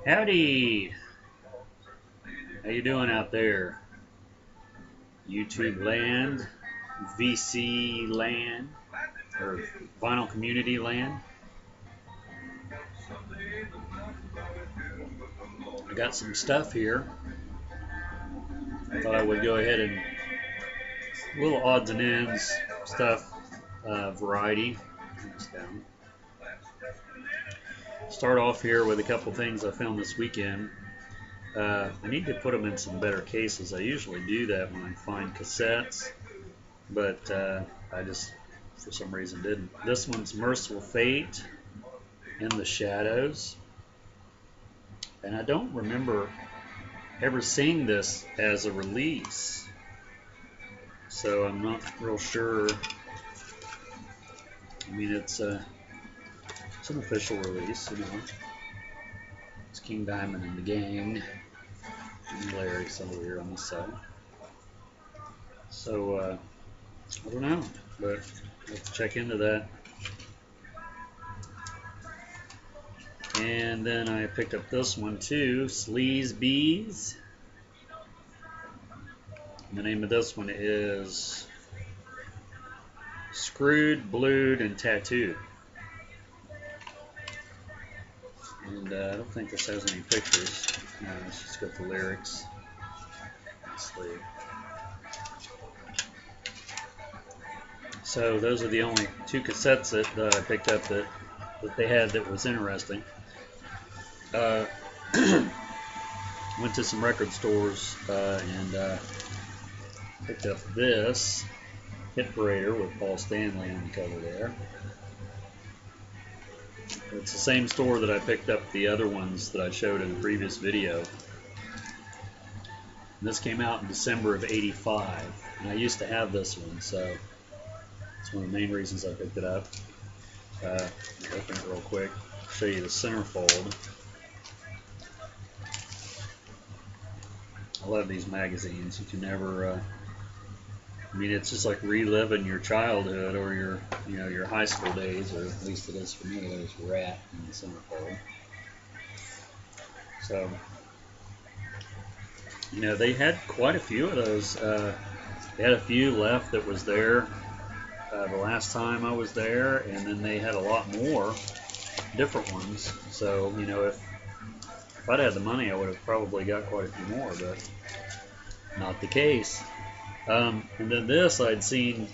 Howdy! How you doing out there? YouTube land, VC land, or vinyl community land? I got some stuff here. I thought I would go ahead and little odds and ends stuff, variety. Start off here with a couple things I found this weekend. I need to put them in some better cases. I usually do that when I find cassettes, but I just, for some reason, didn't. This one's Merciful Fate in the Shadows, and I don't remember ever seeing this as a release, so I'm not real sure. I mean, it's an official release, you know. It's King Diamond and the Gang. And Larry's over here on this side. So, I don't know, but let's check into that. And then I picked up this one too, Sleaze Bees. And the name of this one is Screwed, Blued, and Tattooed. And I don't think this has any pictures. No, it's just got the lyrics. Sleeve. So those are the only two cassettes that I picked up that they had that was interesting. Went to some record stores and picked up this Hit Parader with Paul Stanley on the cover there. It's the same store that I picked up the other ones that I showed in the previous video. And this came out in December of '85, and I used to have this one, so it's one of the main reasons I picked it up. Open it real quick, show you the centerfold. I love these magazines. You can never, I mean, it's just like reliving your childhood or your high school days, or at least it is for me. There's Rat in the centerfold. So, they had quite a few of those. They had a few left that was there the last time I was there, and then they had a lot more different ones. So, if I'd had the money, I would have probably got quite a few more, but not the case. And then this I'd seen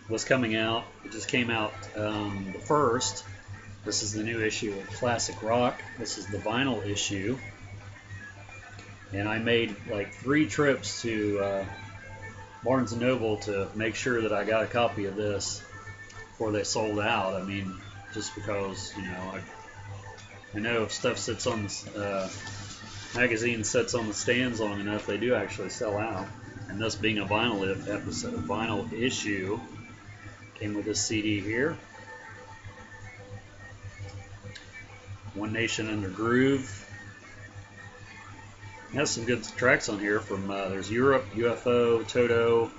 was coming out. It just came out the first. This is the new issue of Classic Rock. This is the vinyl issue. And I made like 3 trips to Barnes & Noble to make sure that I got a copy of this before they sold out. I mean, just because, I know if stuff sits on the magazine sits on the stands long enough, they do actually sell out. And this being a vinyl issue, came with this CD here. One Nation Under Groove. It has some good tracks on here from, there's Europe, UFO, Toto,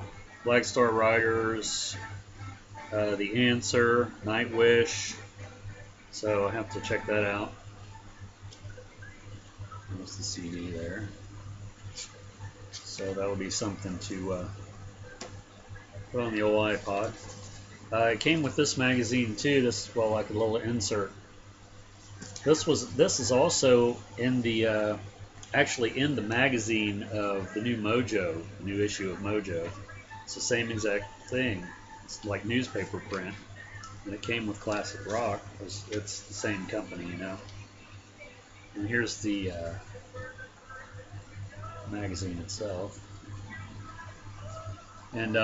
Black Star Riders, The Answer, Nightwish. So I have to check that out. There's the CD there. So that will be something to put on the old iPod. It came with this magazine too. This is, well, like a little insert. This is also in the actually in the magazine of the new Mojo, the new issue of Mojo. It's the same exact thing. It's like newspaper print, and it came with Classic Rock. It's the same company, And here's the magazine itself. And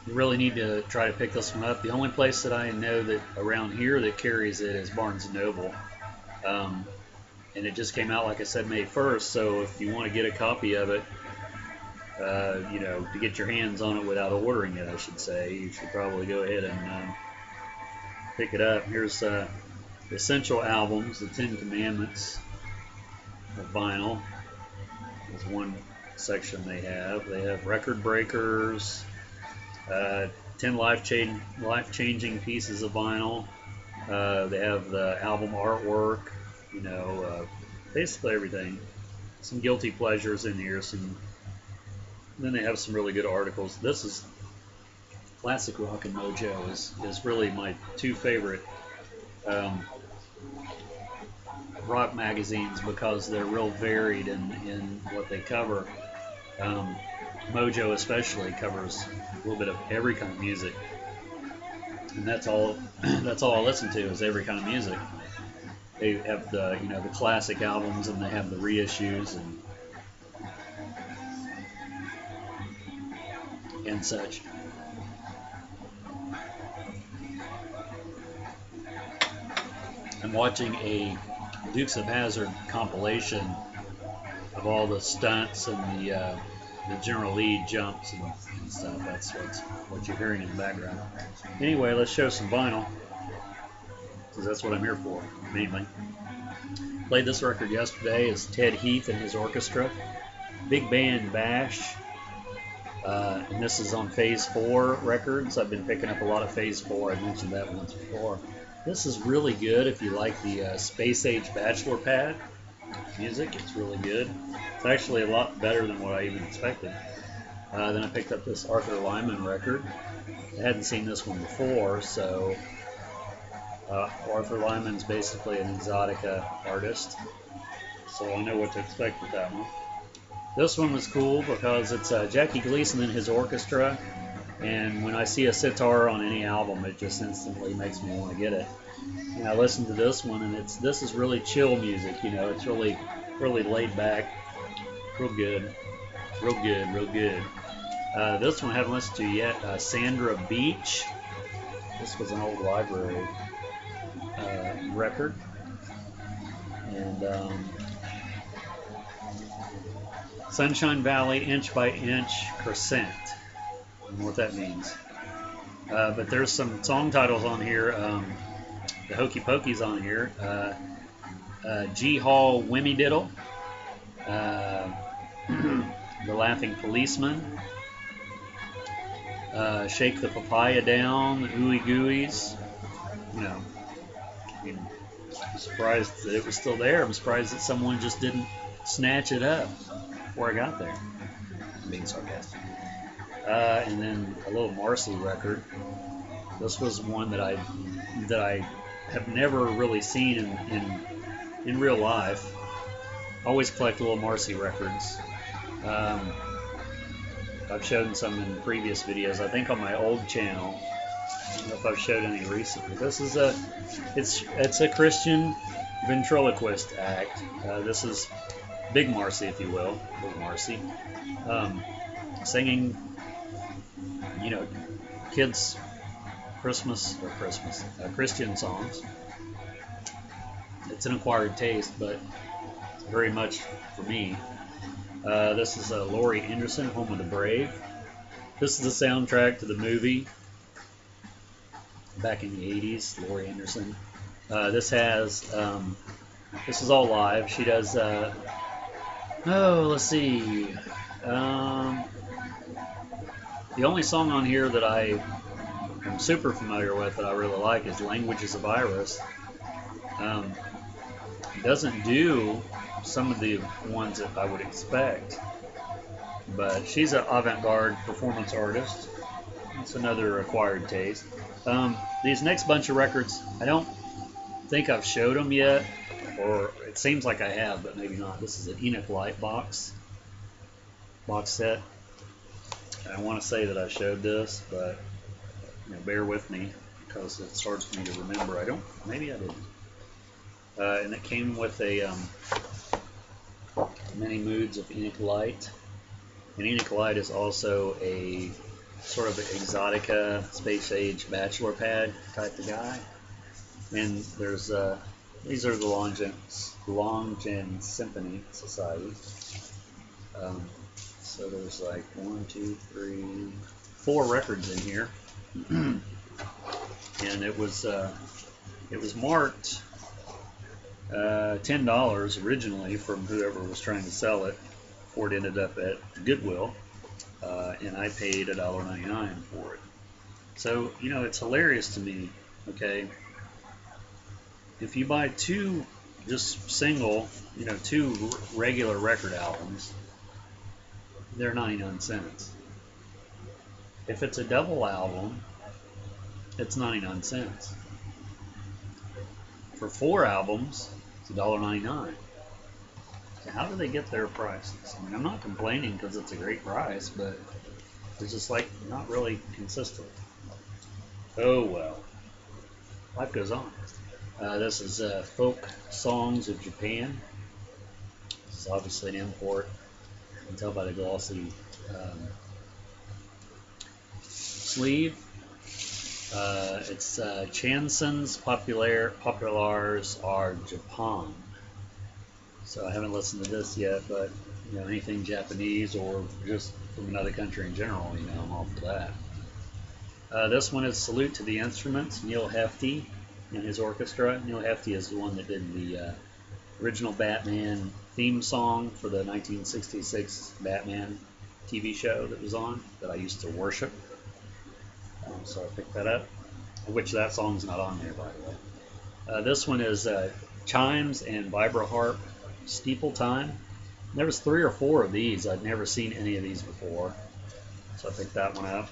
you really need to try to pick this one up. The only place that I know that around here that carries it is Barnes & Noble. And it just came out, like I said, May 1st. So if you want to get a copy of it, to get your hands on it without ordering it, I should say, you should probably go ahead and pick it up. Here's the essential albums, the 10 Commandments of vinyl. There's one section they have. They have record breakers, 10 life-changing pieces of vinyl. They have the album artwork, basically everything. Some guilty pleasures in here. Then they have some really good articles. This is Classic Rock and Mojo is really my two favorite um, rock magazines because they're real varied in what they cover. Um, Mojo especially covers a little bit of every kind of music, and that's all. That's all I listen to is every kind of music. They have the classic albums, and they have the reissues and such. I'm watching a Dukes of Hazzard compilation of all the stunts and the General Lee jumps and stuff. That's what you're hearing in the background. Anyway, let's show some vinyl because that's what I'm here for mainly. Played this record yesterday is Ted Heath and his orchestra, Big Band Bash, and this is on Phase 4 Records. I've been picking up a lot of Phase 4. I mentioned that once before. This is really good if you like the Space Age Bachelor Pad music. It's really good. It's actually a lot better than what I even expected. Then I picked up this Arthur Lyman record. I hadn't seen this one before, so Arthur Lyman's basically an exotica artist, so I know what to expect with that one. This one was cool because it's Jackie Gleason and his orchestra, and when I see a sitar on any album, it just instantly makes me want to get it. And I listened to this one, and this is really chill music. It's really laid back, real good, real good, real good. This one I haven't listened to yet. Sandra Beach. This was an old library record, and Sunshine Valley, Inch by Inch Crescent. I don't know what that means. But there's some song titles on here. The Hokey Pokey's on here. G Hall Wimmy Diddle. The Laughing Policeman. Shake the Papaya Down. The Ooey Gooeys. I'm surprised that it was still there. I'm surprised that someone just didn't snatch it up before I got there. I'm being sarcastic. And then a little Marcy record. This was one that I have never really seen in real life. Always collect little Marcy records. I've shown some in previous videos. I think on my old channel. I don't know if I've showed any recently. This is it's a Christian ventriloquist act. This is Big Marcy, if you will, Big Marcy, singing, kids' Christian songs. It's an acquired taste, but very much for me. This is Laurie Anderson, Home of the Brave. This is the soundtrack to the movie back in the 80s, Laurie Anderson. This is all live. She does, let's see. The only song on here that I am super familiar with that I really like is Languages of Iris. It doesn't do some of the ones that I would expect, but she's an avant-garde performance artist. It's another acquired taste. These next bunch of records, I don't think I've showed them yet, or it seems like I have, but maybe not. This is an Enoch Light box set. I want to say that I showed this, but bear with me because it's hard for me to remember. Maybe I didn't. And it came with a Many Moods of Enoch Light. And Enoch Light is also a sort of exotica, space age bachelor pad type of guy. And there's these are the Longgen Symphony Society. So there's like 1, 2, 3, 4 records in here, and it was marked $10 originally from whoever was trying to sell it before it ended up at Goodwill, and I paid $1.99 for it. So it's hilarious to me. Okay, if you buy 2 just single, two regular record albums, they're 99 cents. If it's a double album, it's 99 cents. For 4 albums, it's $1.99. So how do they get their prices? I mean, I'm not complaining because it's a great price, but it's just like not really consistent. Oh well, life goes on. This is Folk Songs of Japan. This is obviously an import. You can tell by the glossy sleeve. It's Chansons Populaires are Japan. So I haven't listened to this yet, but anything Japanese or just from another country in general, I'm all for that. This one is Salute to the Instruments, Neil Hefti and his orchestra. Neil Hefti is the one that did the original Batman theme song for the 1966 Batman TV show that was on, that I used to worship. So I picked that up, which that song's not on there, by the way. This one is Chimes and Vibra-Harp Steeple Time. There was 3 or 4 of these. I'd never seen any of these before, so I picked that one up.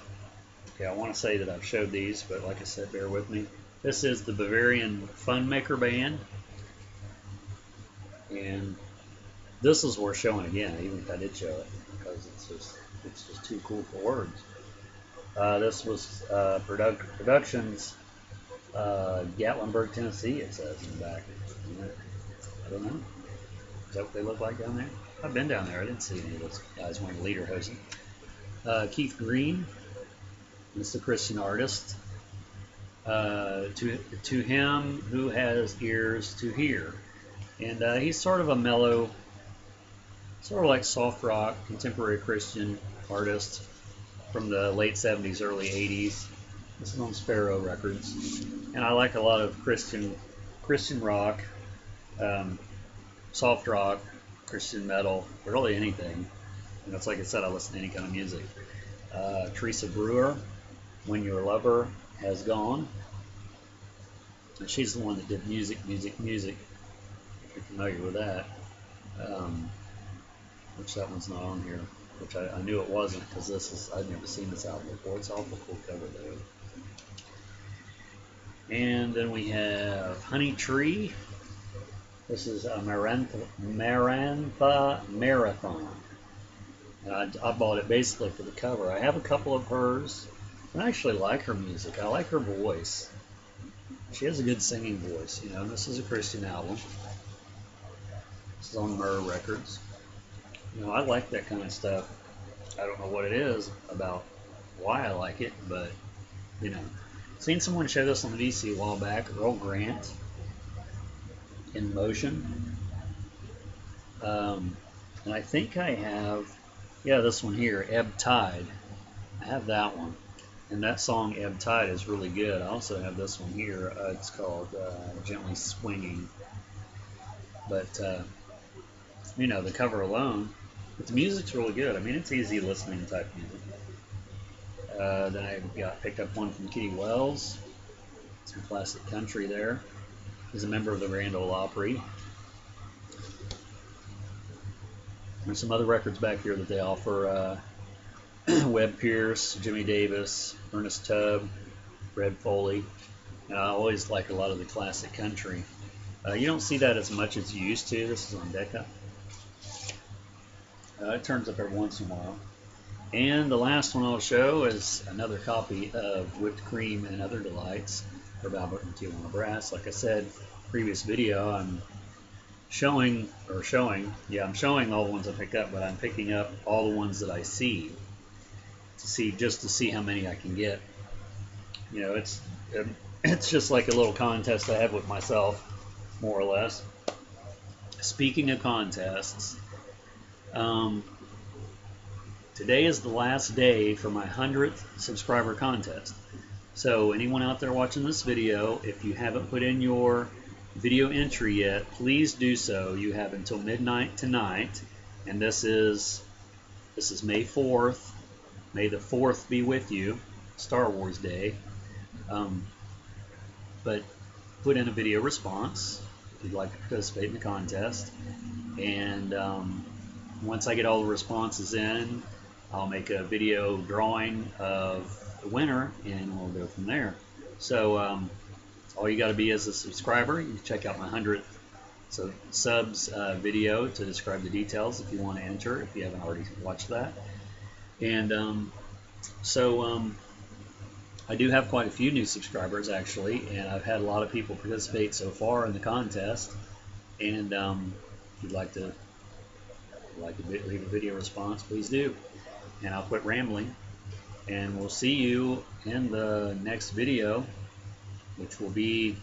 Okay, I want to say that I've showed these, but like I said, bear with me. This is the Bavarian Funmaker Band, and this is worth showing again, even if I did show it, because it's just too cool for words. This was Productions, Gatlinburg, Tennessee, it says in the back. I don't know. Is that what they look like down there? I've been down there. I didn't see any of those guys wearing lederhosen. Keith Green, this is a Christian artist. To him who has ears to hear. And he's sort of a mellow, sort of like soft rock, contemporary Christian artist from the late 70s, early 80s. This is on Sparrow Records. And I like a lot of Christian rock, soft rock, Christian metal, really anything. And it's like I said, I listen to any kind of music. Teresa Brewer, When Your Lover Has Gone. And she's the one that did music, if you're familiar with that. Which that one's not on here, which I knew it wasn't, because I'd never seen this album before. It's awful cool cover though. And then we have Honey Tree. This is a Marantha Marathon. And I bought it basically for the cover. I have a couple of hers, and I actually like her music. I like her voice. She has a good singing voice, and this is a Christian album. This is on Myrrh Records. I like that kind of stuff. I don't know what it is about why I like it, but, seen someone show this on the VC a while back, Earl Grant, In Motion. And I think I have, this one here, Ebb Tide. I have that one. And that song, Ebb Tide, is really good. I also have this one here. It's called Gently Swinging. But, the cover alone, but the music's really good. I mean, it's easy listening type music. Then I picked up one from Kitty Wells. Some classic country there. He's a member of the Grand Ole Opry. There's some other records back here that they offer. Webb Pierce, Jimmy Davis, Ernest Tubb, Red Foley. And I always like a lot of the classic country. You don't see that as much as you used to. This is on Decca. It turns up every once in a while. And the last one I'll show is another copy of Whipped Cream and Other Delights for Albert and Tijuana Brass. Like I said, previous video, I'm showing all the ones I pick up, but I'm picking up all the ones that I see to see how many I can get. It's just like a little contest I have with myself, more or less. Speaking of contests, today is the last day for my 100th subscriber contest. So anyone out there watching this video, if you haven't put in your video entry yet, please do so. You have until midnight tonight, and this is May 4th. May the 4th be with you, Star Wars Day. But put in a video response, you'd like to participate in the contest. And once I get all the responses in, I'll make a video drawing of the winner, and we'll go from there. So all you got to be is a subscriber. You can check out my 100th subs video to describe the details if you want to enter, if you haven't already watched that. And I do have quite a few new subscribers actually, and I've had a lot of people participate so far in the contest. And if you'd like to leave a video response, please do. And I'll quit rambling, and we'll see you in the next video, which will be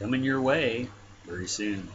coming your way very soon.